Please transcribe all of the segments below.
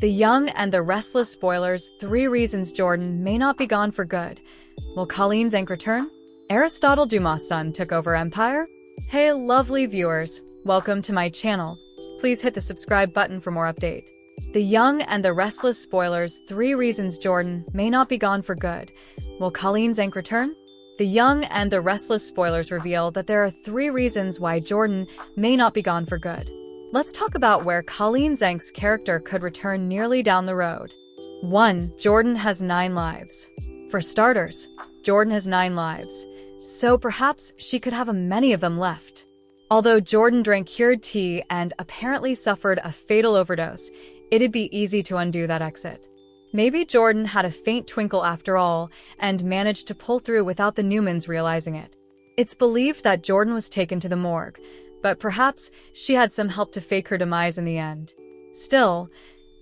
The Young and the Restless spoilers, 3 reasons Jordan may not be gone for good. Will Colleen's ink return? Aristotle Dumas' son took over Empire? Hey lovely viewers, welcome to my channel. Please hit the subscribe button for more update. The Young and the Restless spoilers, 3 reasons Jordan may not be gone for good. Will Colleen's ink return? The Young and the Restless spoilers reveal that there are 3 reasons why Jordan may not be gone for good. Let's talk about where Colleen Zenk's character could return nearly down the road. 1. Jordan has 9 lives. For starters, Jordan has 9 lives, so perhaps she could have many of them left. Although Jordan drank cured tea and apparently suffered a fatal overdose, it'd be easy to undo that exit. Maybe Jordan had a faint twinkle after all and managed to pull through without the Newmans realizing it. It's believed that Jordan was taken to the morgue, but perhaps she had some help to fake her demise in the end. Still,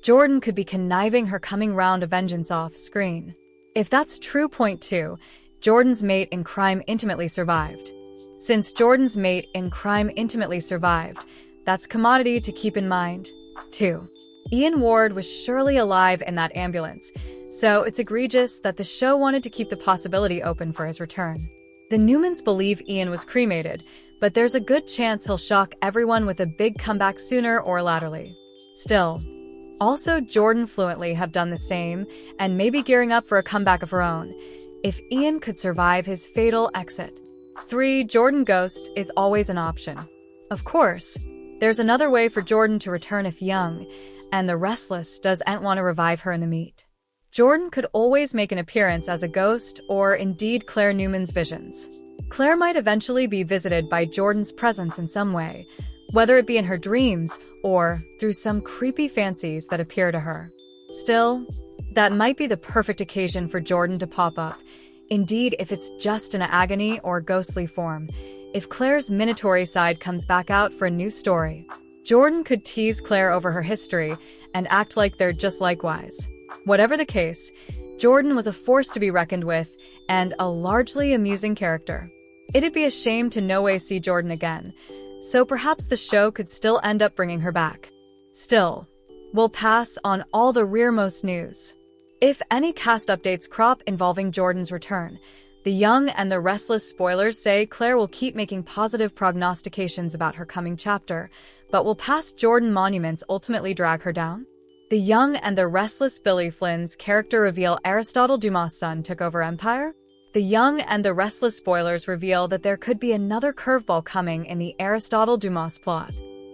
Jordan could be conniving her coming round of vengeance off screen. If that's true, point 2, Jordan's mate in crime intimately survived. Since Jordan's mate in crime intimately survived, that's commodity to keep in mind. 2. Ian Ward was surely alive in that ambulance, so it's egregious that the show wanted to keep the possibility open for his return. The Newmans believe Ian was cremated, but there's a good chance he'll shock everyone with a big comeback sooner or laterally. Still, also Jordan fluently have done the same and may be gearing up for a comeback of her own, if Ian could survive his fatal exit. 3. Jordan Ghost is always an option. Of course, there's another way for Jordan to return if Young and the Restless doesn't want to revive her in the meat. Jordan could always make an appearance as a ghost or indeed Claire Newman's visions. Claire might eventually be visited by Jordan's presence in some way, whether it be in her dreams or through some creepy fancies that appear to her. Still, that might be the perfect occasion for Jordan to pop up. Indeed, if it's just in agony or ghostly form, if Claire's minatory side comes back out for a new story, Jordan could tease Claire over her history and act like they're just likewise. Whatever the case, Jordan was a force to be reckoned with and a largely amusing character. It'd be a shame to no way see Jordan again, so perhaps the show could still end up bringing her back. Still, we'll pass on all the rearmost news. If any cast updates crop involving Jordan's return, the Young and the Restless spoilers say Claire will keep making positive prognostications about her coming chapter, but will past Jordan monuments ultimately drag her down? The Young and the Restless Billy Flynn's character reveal Aristotle Dumas' son took over Empire? The Young and the Restless spoilers reveal that there could be another curveball coming in the Aristotle Dumas plot.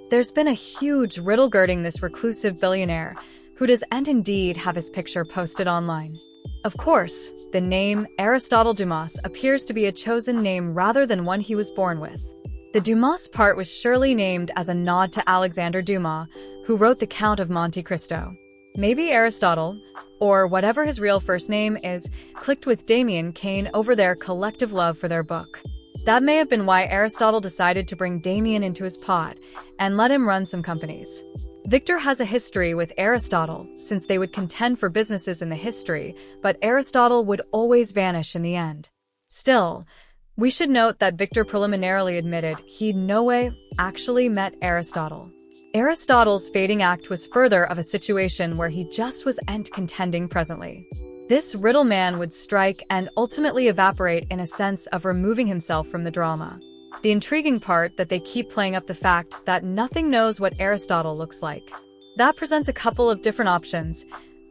There's been a huge riddle girding this reclusive billionaire, who does indeed have his picture posted online. Of course, the name Aristotle Dumas appears to be a chosen name rather than one he was born with. The Dumas part was surely named as a nod to Alexander Dumas, who wrote The Count of Monte Cristo. Maybe Aristotle, or whatever his real first name is, clicked with Damien Kane over their collective love for their book. That may have been why Aristotle decided to bring Damien into his pod and let him run some companies. Victor has a history with Aristotle, since they would contend for businesses in the history, but Aristotle would always vanish in the end. Still, we should note that Victor preliminarily admitted he'd no way actually met Aristotle. Aristotle's fading act was further of a situation where he just was contending presently. This riddle man would strike and ultimately evaporate in a sense of removing himself from the drama. The intriguing part that they keep playing up the fact that nothing knows what Aristotle looks like. That presents a couple of different options,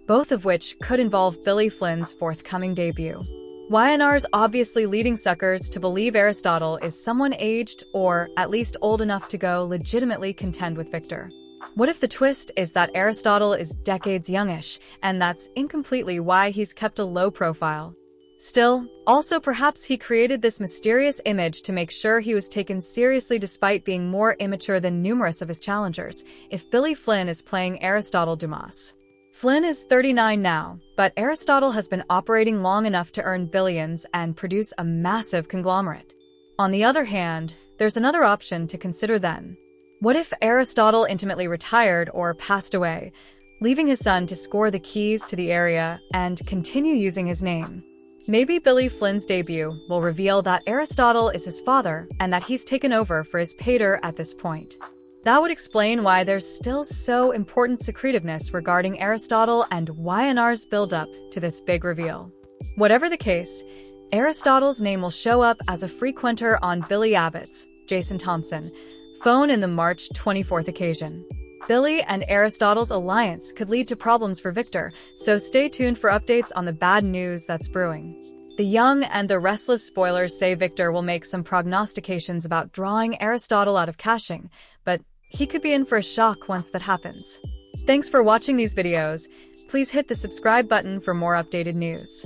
both of which could involve Billy Flynn's forthcoming debut. YNR's obviously leading suckers to believe Aristotle is someone aged or at least old enough to go legitimately contend with Victor. What if the twist is that Aristotle is decades youngish, and that's incompletely why he's kept a low profile? Still, also perhaps he created this mysterious image to make sure he was taken seriously despite being more immature than numerous of his challengers, if Billy Flynn is playing Aristotle Dumas. Flynn is 39 now, but Aristotle has been operating long enough to earn billions and produce a massive conglomerate. On the other hand, there's another option to consider then. What if Aristotle intimately retired or passed away, leaving his son to score the keys to the area and continue using his name? Maybe Billy Flynn's debut will reveal that Aristotle is his father and that he's taken over for his pater at this point. That would explain why there's still so important secretiveness regarding Aristotle and Ynar's build-up to this big reveal. Whatever the case, Aristotle's name will show up as a frequenter on Billy Abbott's, Jason Thompson, phone in the March 24th occasion. Billy and Aristotle's alliance could lead to problems for Victor, so stay tuned for updates on the bad news that's brewing. The Young and the Restless spoilers say Victor will make some prognostications about drawing Aristotle out of caching, but he could be in for a shock once that happens. Thanks for watching these videos. Please hit the subscribe button for more updated news.